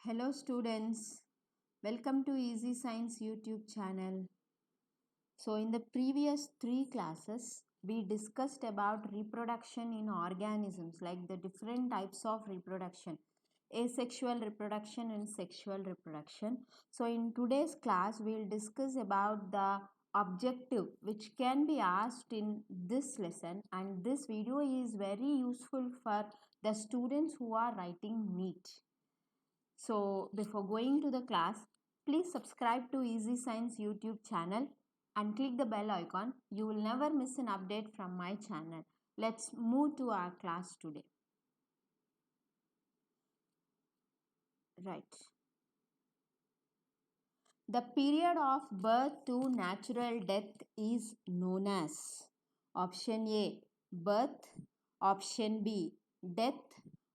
Hello students, welcome to Easy Science YouTube channel. So in the previous 3 classes, we discussed about reproduction in organisms, like the different types of reproduction, asexual reproduction and sexual reproduction. So in today's class, we'll discuss about the objective which can be asked in this lesson, and this video is very useful for the students who are writing NEET. So before going to the class, please subscribe to Easy Science YouTube channel and click the bell icon. You will never miss an update from my channel. Let's move to our class today. Right. The period of birth to natural death is known as option A, birth, option B, death,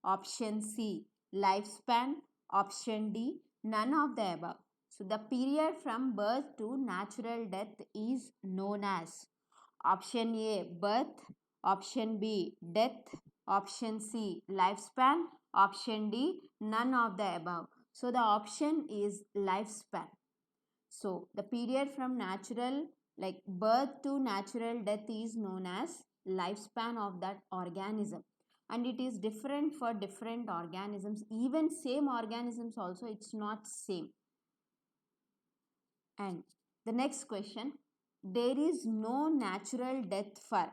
option C, lifespan, option D, none of the above. So the period from birth to natural death is known as option A, birth, option B, death, option C, lifespan, option D, none of the above. So the option is lifespan. So the period from natural, like birth to natural death, is known as lifespan of that organism, and it is different for different organisms. Even same organisms also, it's not same. And the next question, there is no natural death for.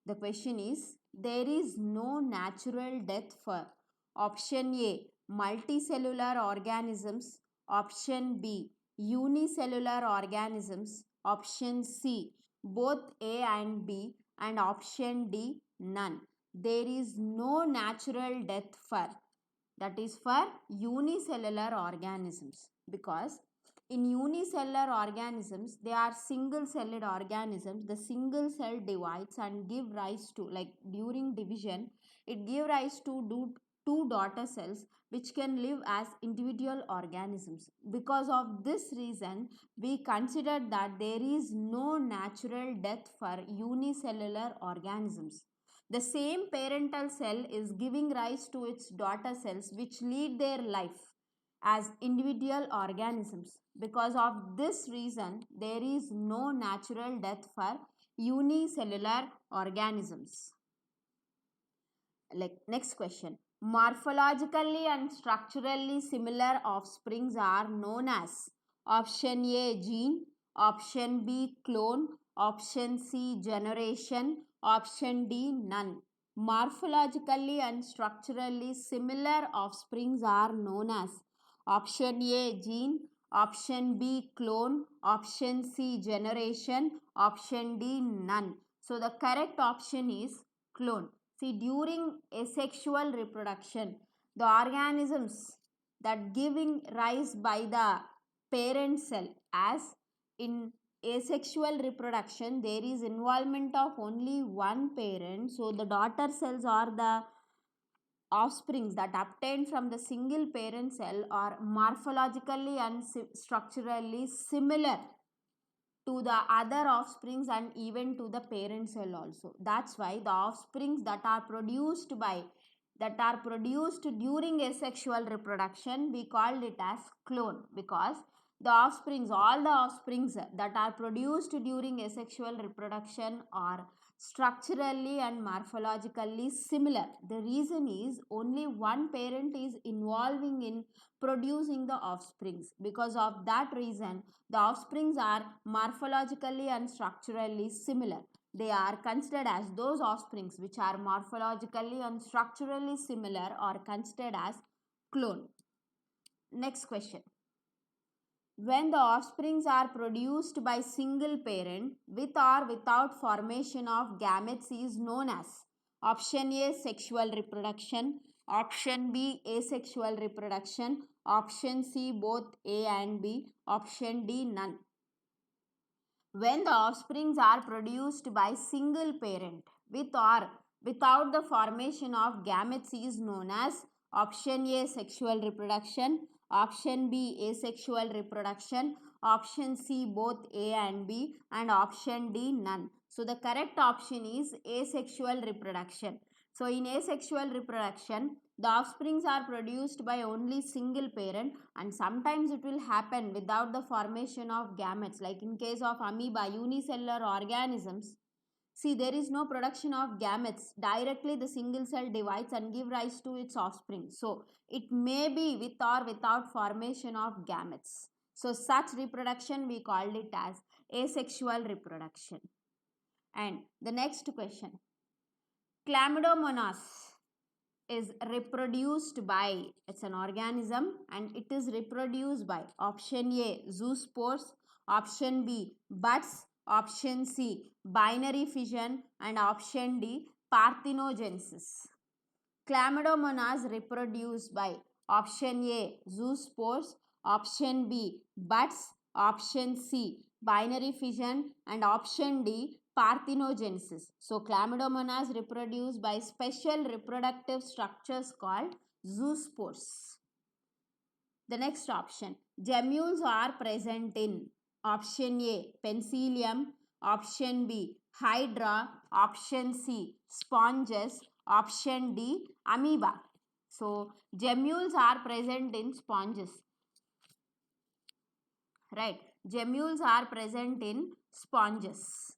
The question is, there is no natural death for option A, multicellular organisms, option B, unicellular organisms, option C, both A and B, and option D, none. There is no natural death for. That is for unicellular organisms, because in unicellular organisms, they are single-celled organisms. The single cell divides and give rise to, like during division, it give rise to two daughter cells which can live as individual organisms. Because of this reason, we consider that there is no natural death for unicellular organisms. The same parental cell is giving rise to its daughter cells which lead their life as individual organisms. Because of this reason, there is no natural death for unicellular organisms. Like next question, morphologically and structurally similar offsprings are known as option A, gene, option B, clone, option C, generation, option D, none. Morphologically and structurally similar offsprings are known as option A, gene, option B, clone, option C, generation, option D, none. So the correct option is clone. See, during asexual reproduction, the organisms that giving rise by the parent cell, as in asexual reproduction, there is involvement of only one parent. So the daughter cells or the offsprings that obtained from the single parent cell are morphologically and structurally similar to the other offsprings and even to the parent cell also. That's why the offsprings that are produced during asexual reproduction, we called it as clone, because all the offsprings that are produced during asexual reproduction are structurally and morphologically similar. The reason is only one parent is involving in producing the offsprings. Because of that reason, the offsprings are morphologically and structurally similar. They are considered as those offsprings which are morphologically and structurally similar are considered as clone. Next question. When the offsprings are produced by single parent with or without formation of gametes is known as option A, sexual reproduction, option B, asexual reproduction, option C, both A and B, option D, none. When the offsprings are produced by single parent with or without the formation of gametes is known as option A, sexual reproduction, option B, asexual reproduction, option C, both A and B, and option D, none. So the correct option is asexual reproduction. So in asexual reproduction, the offsprings are produced by only single parent, and sometimes it will happen without the formation of gametes, like in case of amoeba, unicellular organisms. See, there is no production of gametes. Directly the single cell divides and give rise to its offspring. So it may be with or without formation of gametes. So such reproduction we called it as asexual reproduction. And the next question. Chlamydomonas is reproduced by, it's an organism, and it is reproduced by option A, zoospores, option B, buds, option C, binary fission, and option D, parthenogenesis. Chlamydomonas reproduced by option A, zoospores, option B, buds, option C, binary fission, and option D, parthenogenesis. So chlamydomonas reproduce by special reproductive structures called zoospores. The next option, gemmules are present in option A, penicillium, option B, hydra, option C, sponges, option D, amoeba. So gemmules are present in sponges, right? Gemmules are present in sponges,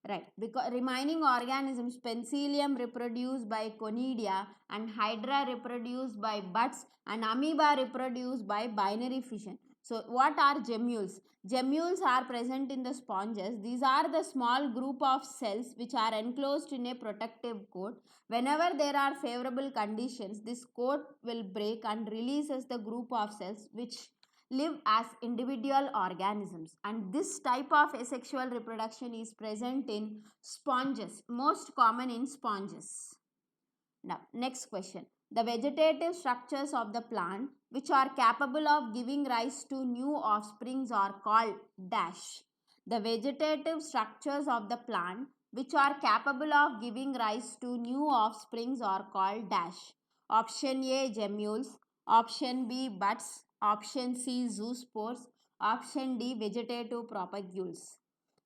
right? Because remaining organisms, penicillium reproduced by conidia, and hydra reproduced by buds, and amoeba reproduced by binary fission. So what are gemmules? Gemmules are present in the sponges. These are the small group of cells which are enclosed in a protective coat. Whenever there are favorable conditions, this coat will break and releases the group of cells which live as individual organisms, and this type of asexual reproduction is present in sponges, most common in sponges. Now next question, the vegetative structures of the plant which are capable of giving rise to new offsprings are called dash. The vegetative structures of the plant which are capable of giving rise to new offsprings are called dash. Option A, gemmules, option B, buds, option C, zoospores, option D, vegetative propagules.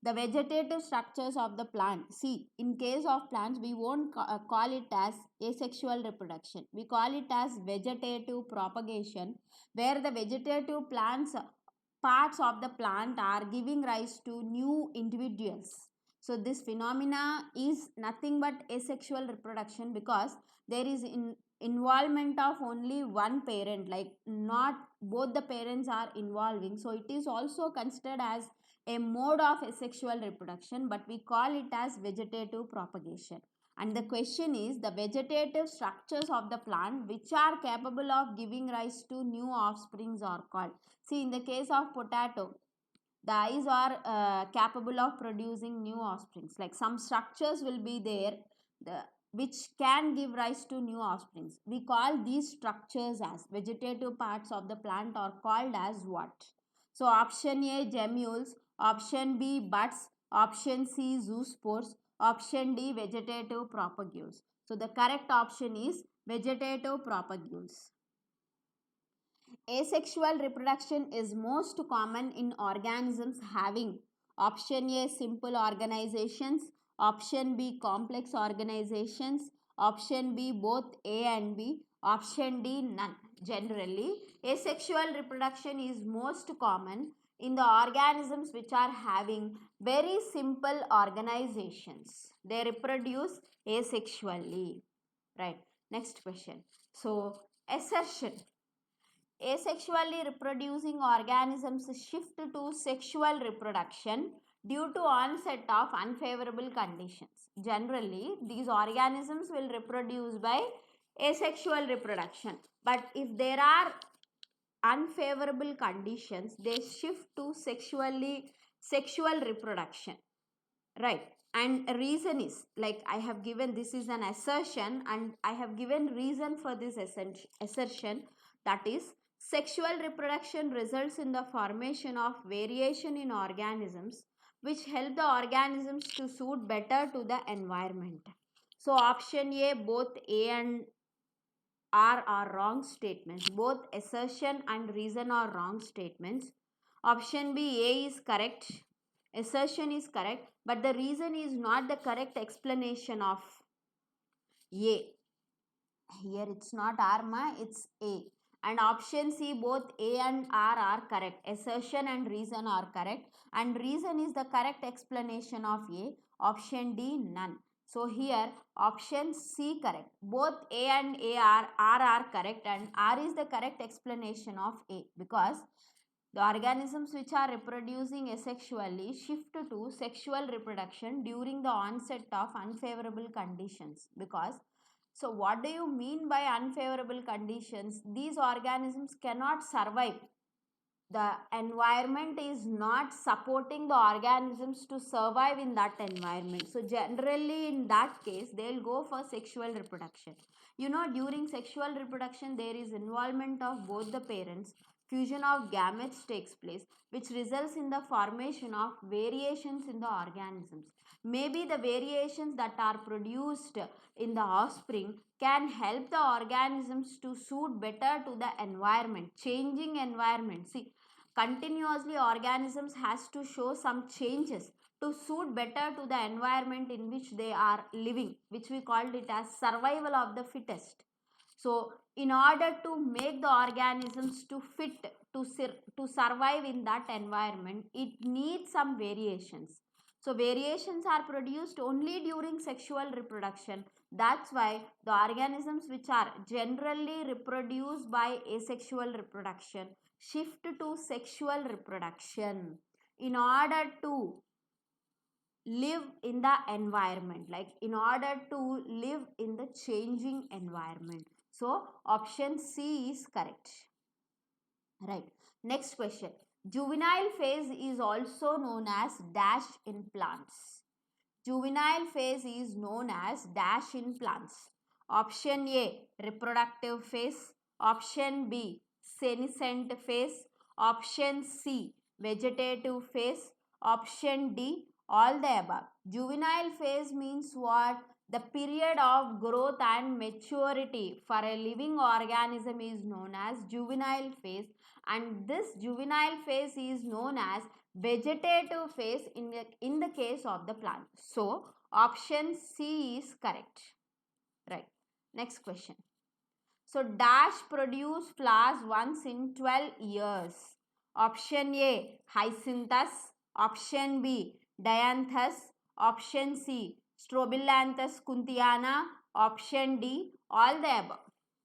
The vegetative structures of the plant. See, in case of plants, we won't call it as asexual reproduction. We call it as vegetative propagation, where the vegetative plants, parts of the plant are giving rise to new individuals. So this phenomena is nothing but asexual reproduction, because there is involvement of only one parent, like not both the parents are involving. So it is also considered as a mode of asexual reproduction, but we call it as vegetative propagation. And the question is, the vegetative structures of the plant which are capable of giving rise to new offsprings are called. See, in the case of potato, the eyes are capable of producing new offsprings. Like some structures will be there which can give rise to new offsprings. We call these structures as vegetative parts of the plant are called as what? So option A, gemmules, option B, buds, option C, zoospores, option D, vegetative propagules. So the correct option is vegetative propagules. Asexual reproduction is most common in organisms having option A, simple organizations, option B, complex organizations, option B, both A and B, option D, none. Generally, asexual reproduction is most common in the organisms which are having very simple organizations. They reproduce asexually, right? Next question. So assertion, asexually reproducing organisms shift to sexual reproduction due to onset of unfavorable conditions. Generally, these organisms will reproduce by asexual reproduction, but if there are unfavorable conditions, they shift to sexual reproduction, right? And reason is, like I have given, this is an assertion and I have given reason for this assertion, that is, sexual reproduction results in the formation of variation in organisms which help the organisms to suit better to the environment. So option A, both A and R are wrong statements. Both assertion and reason are wrong statements. Option B, A is correct. Assertion is correct, but the reason is not the correct explanation of A. Here it's not R, it's A. And option C, both A and R are correct. Assertion and reason are correct. And reason is the correct explanation of A. Option D, none. So here option C correct. Both A and R are correct, and R is the correct explanation of A, because the organisms which are reproducing asexually shift to sexual reproduction during the onset of unfavorable conditions. Because, so what do you mean by unfavorable conditions? These organisms cannot survive. The environment is not supporting the organisms to survive in that environment. So generally in that case, they'll go for sexual reproduction. You know, during sexual reproduction, there is involvement of both the parents. Fusion of gametes takes place, which results in the formation of variations in the organisms. Maybe the variations that are produced in the offspring can help the organisms to suit better to the environment, changing environment. See, continuously organisms has to show some changes to suit better to the environment in which they are living, which we called it as survival of the fittest. So in order to make the organisms to fit to survive in that environment, it needs some variations. So variations are produced only during sexual reproduction. That's why the organisms which are generally reproduced by asexual reproduction shift to sexual reproduction in order to live in the environment, like in order to live in the changing environment. So option C is correct. Right. Next question. Juvenile phase is also known as dash in plants. Juvenile phase is known as dash in plants. Option A, reproductive phase. Option B, senescent phase. Option C, vegetative phase. Option D, all the above. Juvenile phase means what? The period of growth and maturity for a living organism is known as juvenile phase, and this juvenile phase is known as vegetative phase in the case of the plant. So option C is correct. Right. Next question. So dash produce flowers once in 12 years. Option A, hyacinthus. Option B, dianthus. Option C, strobilanthes kunthiana. Option D, all the above.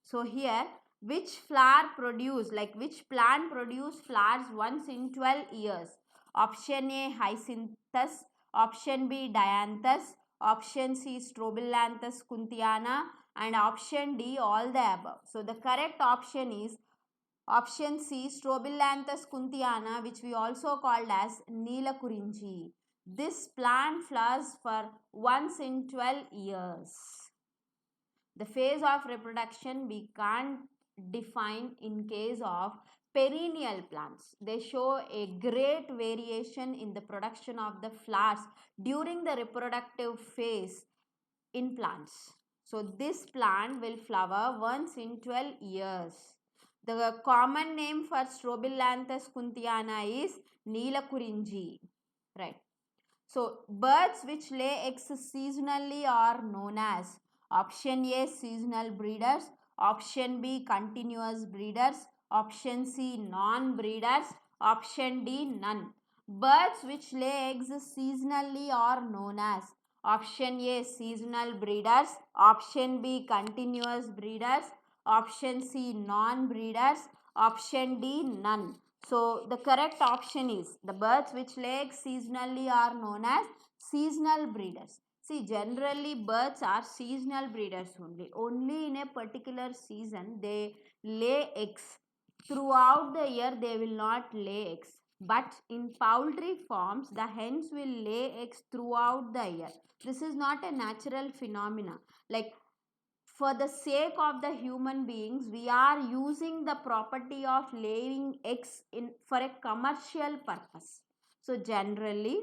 So here, which flower produce, like which plant produce flowers once in 12 years? Option A, hyacinthus. Option B, dianthus. Option C, strobilanthes kunthiana, and option D, all the above. So the correct option is option C, strobilanthes kunthiana, which we also called as Neelakurinji. This plant flowers for once in 12 years. The phase of reproduction we can't define in case of perennial plants. They show a great variation in the production of the flowers during the reproductive phase in plants. So this plant will flower once in 12 years. The common name for Strobilanthes kunthiana is Neelakurinji. Right. So birds which lay eggs seasonally are known as option A, seasonal breeders. Option B, continuous breeders. Option C, non-breeders. Option D, none. Birds which lay eggs seasonally are known as option A, seasonal breeders. Option B, continuous breeders. Option C, non-breeders. Option D, none. So the correct option is the birds which lay eggs seasonally are known as seasonal breeders. See, generally birds are seasonal breeders only. Only in a particular season they lay eggs. Throughout the year they will not lay eggs. But in poultry farms, the hens will lay eggs throughout the year. This is not a natural phenomena. Like, for the sake of the human beings, we are using the property of laying eggs in for a commercial purpose. So generally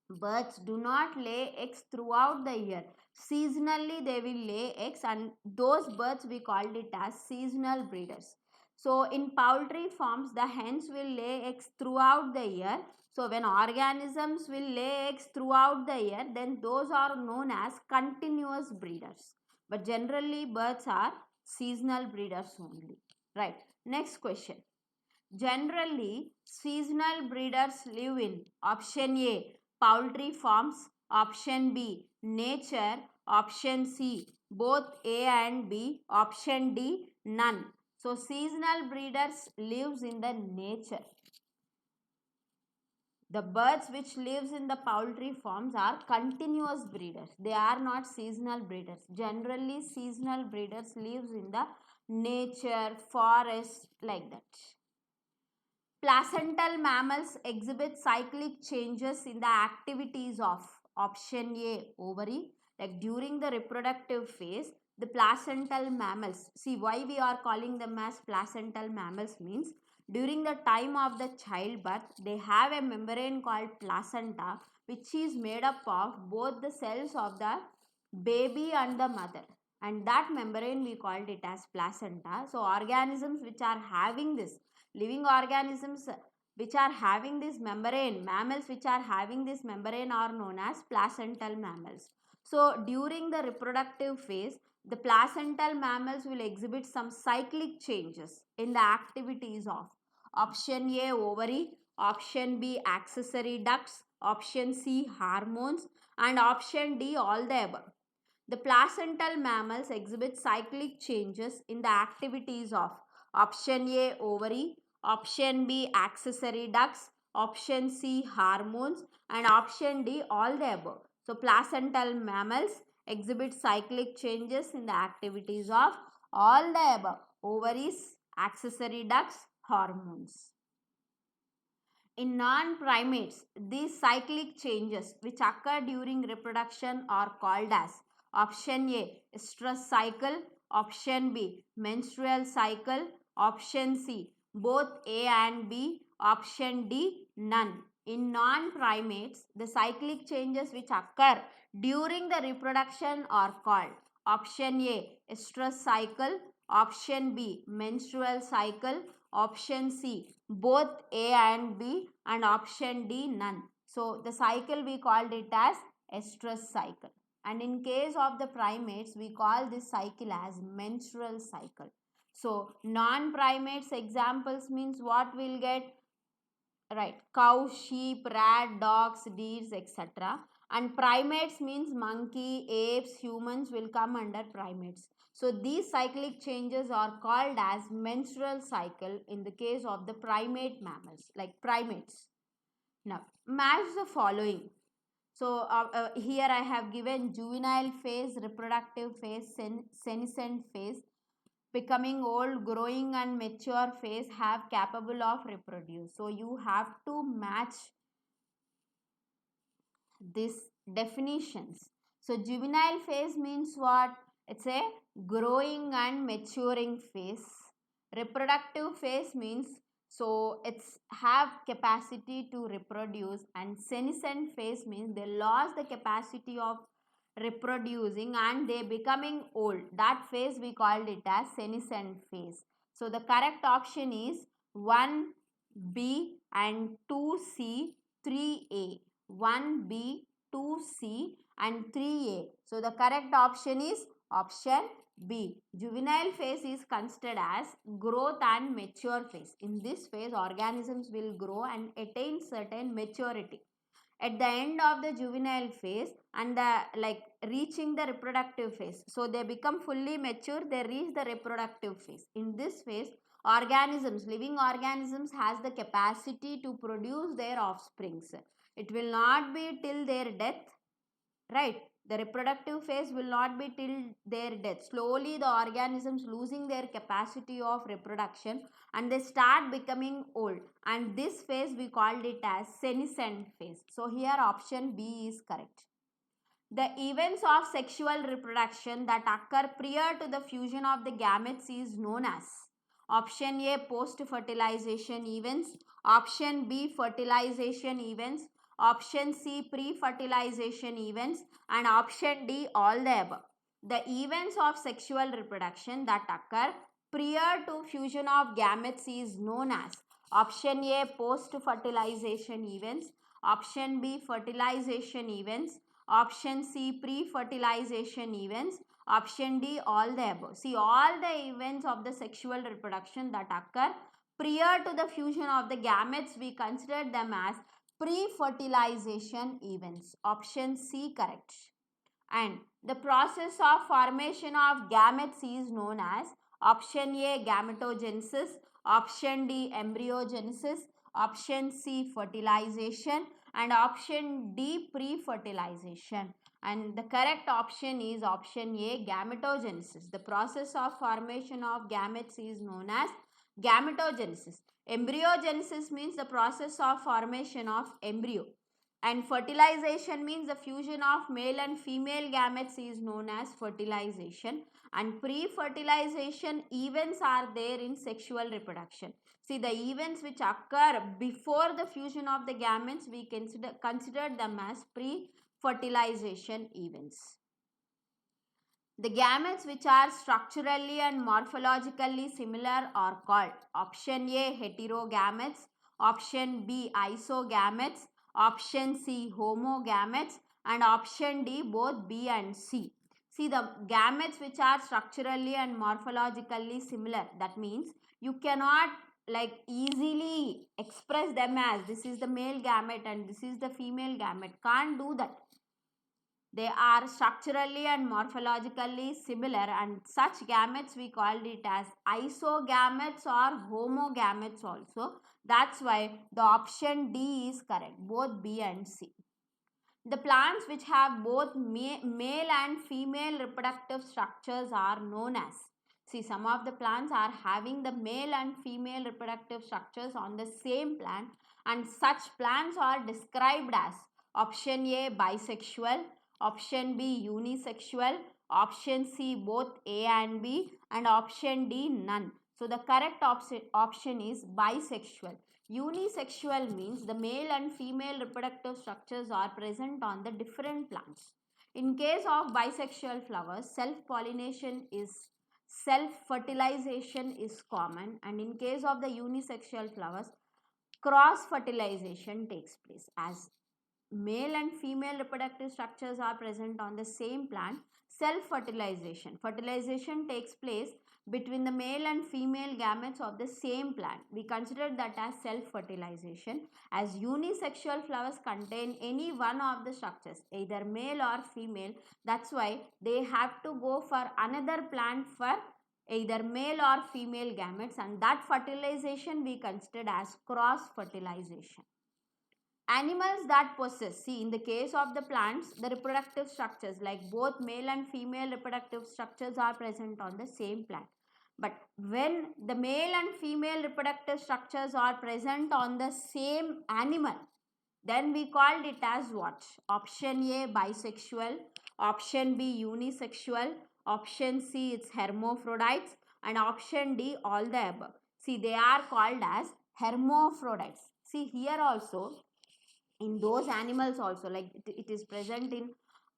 birds do not lay eggs throughout the year. Seasonally they will lay eggs, and those birds we called it as seasonal breeders. So in poultry farms, the hens will lay eggs throughout the year. So when organisms will lay eggs throughout the year, then those are known as continuous breeders. but generally birds are seasonal breeders only. Right. Next question. Generally, seasonal breeders live in option A, poultry farms, option B, nature, option C, both A and B, option D, none. So, seasonal breeders lives in the nature. The birds which lives in the poultry farms are continuous breeders. They are not seasonal breeders. Generally, seasonal breeders lives in the nature, forest, like that. Placental mammals exhibit cyclic changes in the activities of option A, ovary. Like during the reproductive phase, the placental mammals, see why we are calling them as placental mammals means during the time of the childbirth, they have a membrane called placenta which is made up of both the cells of the baby and the mother, and that membrane we called it as placenta. So organisms which are having this, living organisms which are having this membrane, mammals which are having this membrane are known as placental mammals. So during the reproductive phase, the placental mammals will exhibit some cyclic changes in the activities of option A, ovary, option B, accessory ducts, option C, hormones, and option D, all the above. The placental mammals exhibit cyclic changes in the activities of option A, ovary, option B, accessory ducts, option C, hormones, and option D, all the above. So, placental mammals exhibit cyclic changes in the activities of all the above: ovaries, accessory ducts, hormones. In non-primates, these cyclic changes which occur during reproduction are called as option A, estrous cycle, option B, menstrual cycle, option C, both A and B, option D, none. In non-primates, the cyclic changes which occur during the reproduction are called option A, estrous cycle, option B, menstrual cycle, option C, both A and B, and option D, none. So the cycle we called it as estrous cycle, and in case of the primates we call this cycle as menstrual cycle. So non-primates examples means what we'll get, right? Cow, sheep, rat, dogs, deers, etc. And primates means monkey, apes, humans will come under primates. So these cyclic changes are called as menstrual cycle in the case of the primate mammals, like primates. Now match the following. So here I have given juvenile phase, reproductive phase, senescent phase, becoming old, growing and mature phase have capable of reproduce. So you have to match these definitions. So juvenile phase means what? It's a growing and maturing phase. Reproductive phase means so it's have capacity to reproduce, and senescent phase means they lost the capacity of reproducing and they becoming old. That phase we called it as senescent phase. So the correct option is 1B and 2C, 3A. 1B, 2C and 3A. So the correct option is option B. Juvenile phase is considered as growth and mature phase. In this phase, organisms will grow and attain certain maturity. At the end of the juvenile phase and reaching the reproductive phase, so they become fully mature, they reach the reproductive phase. In this phase, organisms, living organisms has the capacity to produce their offsprings. It will not be till their death, right? The reproductive phase will not be till their death. Slowly the organisms losing their capacity of reproduction and they start becoming old, and this phase we called it as senescent phase. So here option B is correct. The events of sexual reproduction that occur prior to the fusion of the gametes is known as option A, post fertilization events, option B, fertilization events, option C, pre-fertilization events, and option D, all the above. The events of sexual reproduction that occur prior to fusion of gametes is known as option A, post fertilization events, option B, fertilization events, option C, pre-fertilization events, Option D, all the above. See, all the events of the sexual reproduction that occur prior to the fusion of the gametes, we consider them as pre-fertilization events. Option C correct. And the process of formation of gametes is known as option A, gametogenesis, option D, embryogenesis, option C, fertilization, and option D, pre-fertilization. And the correct option is option A, gametogenesis. The process of formation of gametes is known as gametogenesis. Embryogenesis means the process of formation of embryo, and fertilization means the fusion of male and female gametes is known as fertilization, and pre-fertilization events are there in sexual reproduction. See, the events which occur before the fusion of the gametes, we consider them as pre-fertilization events. The gametes which are structurally and morphologically similar are called option A, heterogametes, option B, isogametes, option C, homogametes, and option D, both B and C. See, the gametes which are structurally and morphologically similar, that means you cannot like easily express them as this is the male gamete and this is the female gamete. Can't do that. They are structurally and morphologically similar, and such gametes we called it as isogametes or homogametes also. That's why the option D is correct, both B and C. The plants which have both male and female reproductive structures are known as. See, some of the plants are having the male and female reproductive structures on the same plant, and such plants are described as option A, bisexual, option B, unisexual, option C, both A and B, and option D, none. So the correct option is bisexual. Unisexual means the male and female reproductive structures are present on the different plants. In case of bisexual flowers, self-fertilization is common, and in case of the unisexual flowers, cross-fertilization takes place. As male and female reproductive structures are present on the same plant, fertilization takes place between the male and female gametes of the same plant. We consider that as self-fertilization. As unisexual flowers contain any one of the structures, either male or female, that's why they have to go for another plant for either male or female gametes, and that fertilization we consider as cross-fertilization. Animals that possess, see, in the case of the plants, the reproductive structures like both male and female reproductive structures are present on the same plant. But when the male and female reproductive structures are present on the same animal, then we called it as what? Option A, bisexual, option B, unisexual, option C, it's hermaphrodites, and option D, all the above. See, they are called as hermaphrodites. See, here also, in those animals also, like it is present in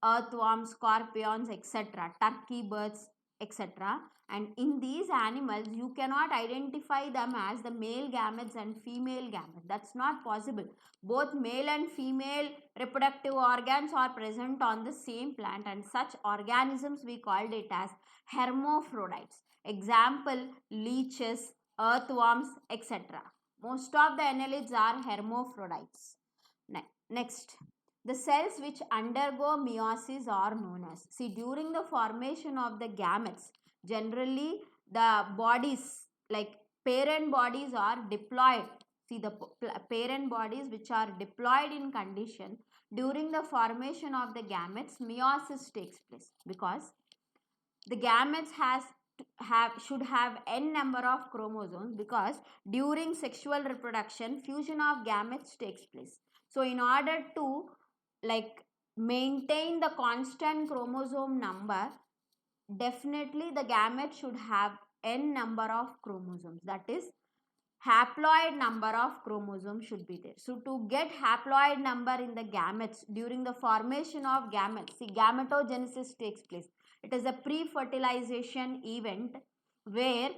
earthworms, scorpions, etc., turkey birds, etc., and in these animals you cannot identify them as the male gametes and female gametes. That's not possible. Both male and female reproductive organs are present on the same plant, and such organisms we called it as hermaphrodites. Example, leeches, earthworms, etc. Most of the annelids are hermaphrodites. Next, the cells which undergo meiosis are known as. See, during the formation of the gametes, generally the bodies like parent bodies are diploid. See, the parent bodies which are diploid in condition, during the formation of the gametes, meiosis takes place, because the gametes should have n number of chromosomes, because during sexual reproduction fusion of gametes takes place. So in order to like maintain the constant chromosome number, definitely the gamete should have n number of chromosomes, that is haploid number of chromosomes should be there. So to get haploid number in the gametes during the formation of gametes, see, gametogenesis takes place. It is a pre-fertilization event where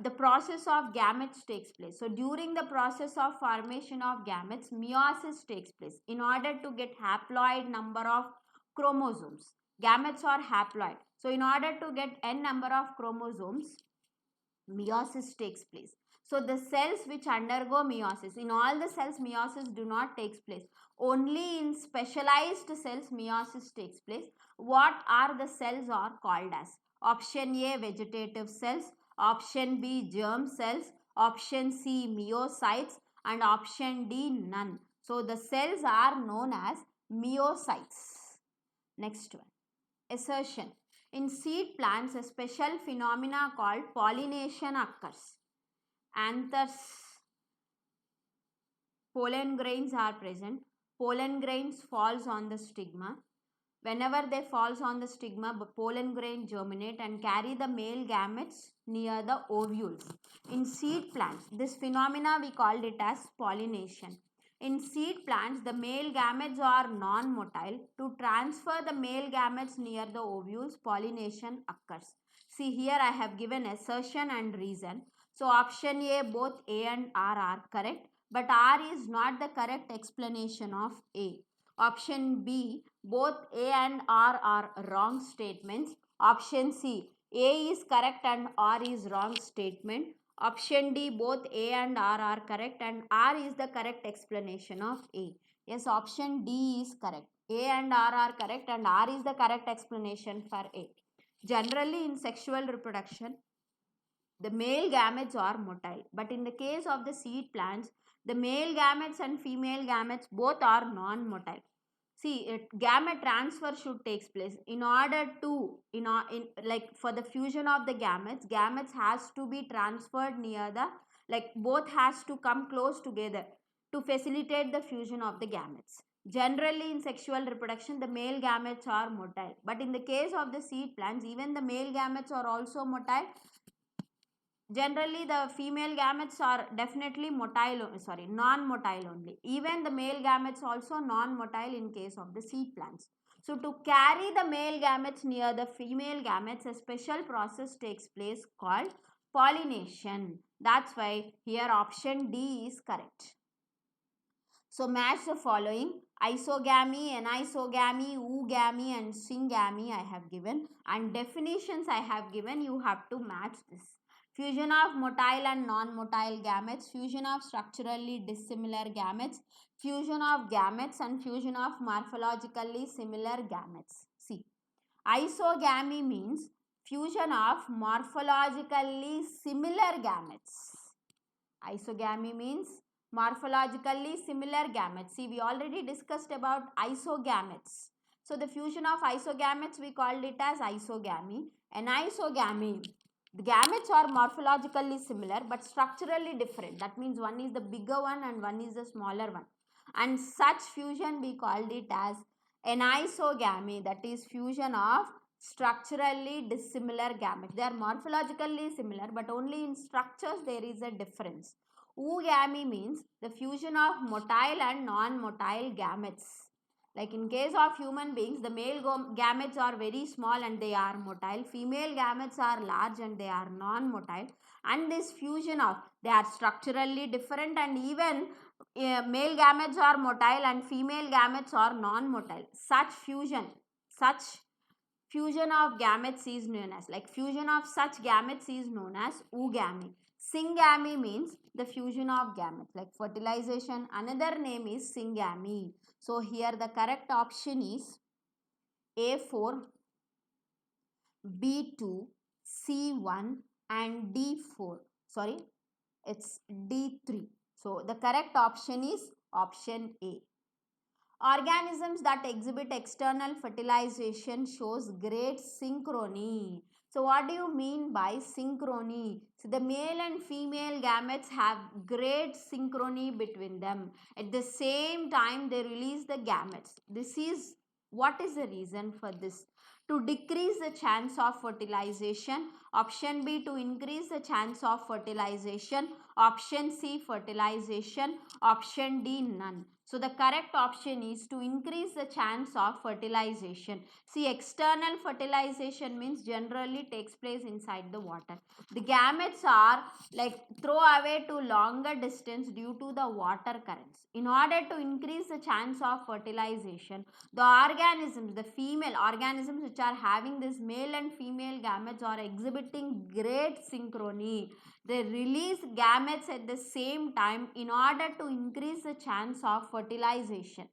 the process of gametes takes place. So during the process of formation of gametes, meiosis takes place in order to get haploid number of chromosomes. Gametes are haploid. So in order to get n number of chromosomes, meiosis takes place. So the cells which undergo meiosis, in all the cells meiosis do not takes place. Only in specialized cells meiosis takes place. What are the cells are called as? Option A, vegetative cells. Option B, germ cells. Option C, meiocytes. And option D, none. So the cells are known as meiocytes. Next one. Assertion. In seed plants, a special phenomena called pollination occurs. Anthers, pollen grains are present. Pollen grains falls on the stigma. Whenever they falls on the stigma, pollen grain germinate and carry the male gametes near the ovules. In seed plants, this phenomena we called it as pollination. In seed plants, the male gametes are non-motile. To transfer the male gametes near the ovules, pollination occurs. See here I have given assertion and reason. So option A, both A and R are correct, but R is not the correct explanation of A. Option B, both A and R are wrong statements. Option C, A is correct and R is wrong statement. Option D, both A and R are correct and R is the correct explanation of A. Yes, option D is correct. A and R are correct and R is the correct explanation for A. Generally in sexual reproduction, the male gametes are motile, but in the case of the seed plants, the male gametes and female gametes both are non-motile. See, gamete transfer should take place. In order to, like for the fusion of the gametes has to be transferred near the, like both has to come close together to facilitate the fusion of the gametes. Generally in sexual reproduction, the male gametes are motile, but in the case of the seed plants, even the male gametes are also motile. Generally the female gametes are definitely non-motile only. Even the male gametes also non-motile in case of the seed plants. So to carry the male gametes near the female gametes, a special process takes place called pollination. That's why here option D is correct. So match the following: isogamy, anisogamy, oogamy and syngamy I have given, and definitions I have given. You have to match this. Fusion of motile and non-motile gametes, fusion of structurally dissimilar gametes, fusion of gametes and fusion of morphologically similar gametes. See, isogamy means fusion of morphologically similar gametes. Isogamy means morphologically similar gametes. See, we already discussed about isogametes. So the fusion of isogametes we called it as isogamy. Anisogamy, the gametes are morphologically similar but structurally different. That means one is the bigger one and one is the smaller one. And such fusion we called it as anisogamy, that is fusion of structurally dissimilar gametes. They are morphologically similar but only in structures there is a difference. Oogamy means the fusion of motile and non-motile gametes. Like in case of human beings, the male gametes are very small and they are motile. Female gametes are large and they are non-motile. And this fusion of, they are structurally different, and even male gametes are motile and female gametes are non-motile. Such fusion of gametes is known as, like fusion of such gametes is known as oogamy. Syngamy means the fusion of gametes, like fertilization. Another name is syngamy. So here the correct option is A4, B2, C1 and D4. Sorry, it's D3. So the correct option is option A. Organisms that exhibit external fertilization shows great synchrony. So what do you mean by synchrony? So the male and female gametes have great synchrony between them. At the same time they release the gametes. What is the reason for this? To decrease the chance of fertilization. Option B, to increase the chance of fertilization. Option C, fertilization. Option D, none. So the correct option is to increase the chance of fertilization. See, external fertilization means generally takes place inside the water. The gametes are like throw away to longer distance due to the water currents. In order to increase the chance of fertilization, the female organisms organisms which are having this male and female gametes are exhibiting great synchrony. They release gametes at the same time in order to increase the chance of fertilization.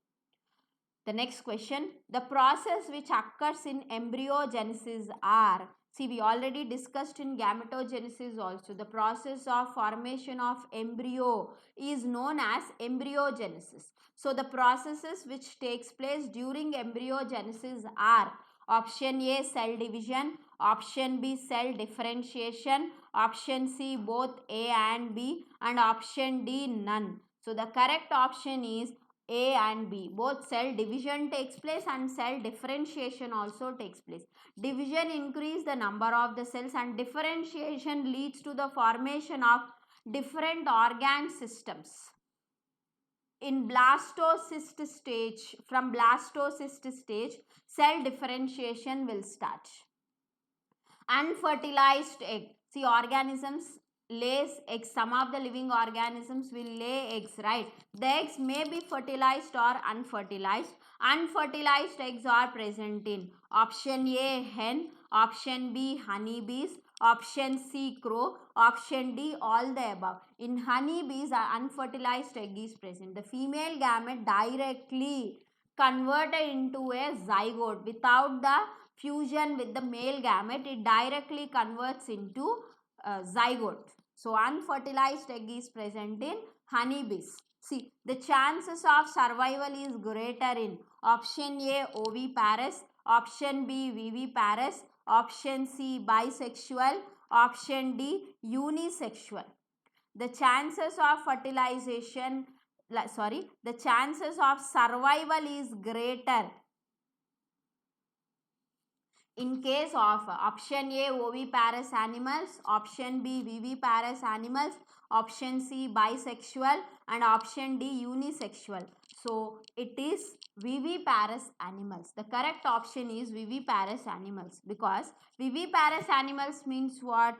The next question, the process which occurs in embryogenesis are, see we already discussed in gametogenesis also, the process of formation of embryo is known as embryogenesis. So the processes which takes place during embryogenesis are option A cell division, option B cell differentiation, option C both A and B, and option D none. So the correct option is A and B. Both cell division takes place and cell differentiation also takes place. Division increase the number of the cells and differentiation leads to the formation of different organ systems. In blastocyst stage, from blastocyst stage, cell differentiation will start. Unfertilized egg. See, organisms lays eggs. Some of the living organisms will lay eggs, right? The eggs may be fertilized or unfertilized. Unfertilized eggs are present in option A hen, option B honeybees, option C crow, option D all the above. In honeybees, an unfertilized egg is present. The female gamete directly converted into a zygote without the fusion with the male gamete. It directly converts into zygote. So unfertilized egg is present in honeybees. See, the chances of survival is greater in option A oviparous, option B viviparous, option C bisexual, option D unisexual. The chances of fertilization, the chances of survival is greater in case of option A oviparous animals, option B viviparous animals, option C bisexual, and option D unisexual. So it is viviparous animals. The correct option is viviparous animals, because viviparous animals means what?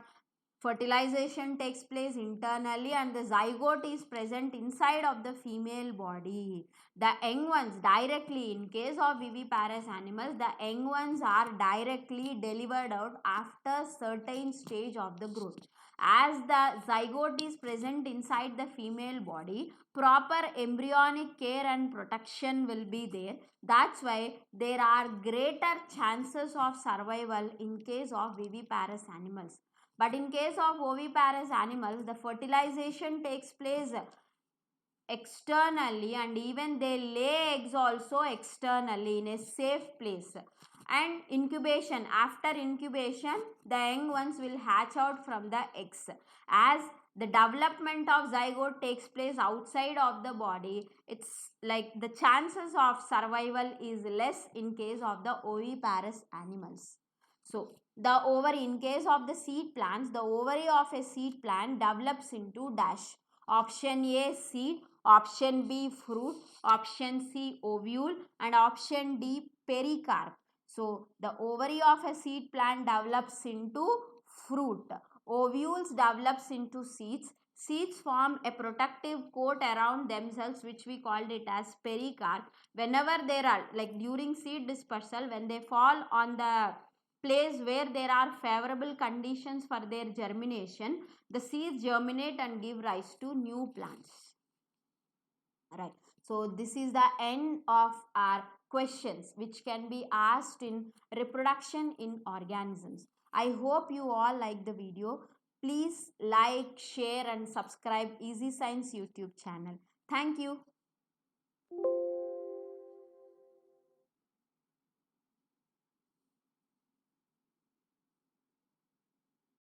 Fertilization takes place internally and the zygote is present inside of the female body. The young ones directly, in case of viviparous animals, the young ones are directly delivered out after certain stage of the growth. As the zygote is present inside the female body, proper embryonic care and protection will be there. That's why there are greater chances of survival in case of viviparous animals. But in case of oviparous animals, the fertilization takes place externally and even they lay eggs also externally in a safe place. And incubation, after incubation, the young ones will hatch out from the eggs. As the development of zygote takes place outside of the body, it's like the chances of survival is less in case of the oviparous animals. So, the ovary, in case of the seed plants, the ovary of a seed plant develops into dash. Option A seed, option B fruit, option C ovule, and option D pericarp. So, the ovary of a seed plant develops into fruit. Ovules develops into seeds. Seeds form a protective coat around themselves, which we called it as pericarp. Whenever there are, like during seed dispersal, when they fall on the place where there are favorable conditions for their germination, the seeds germinate and give rise to new plants. Right. So this is the end of our questions which can be asked in reproduction in organisms. I hope you all like the video. Please like, share and subscribe Easy Science YouTube channel. Thank you.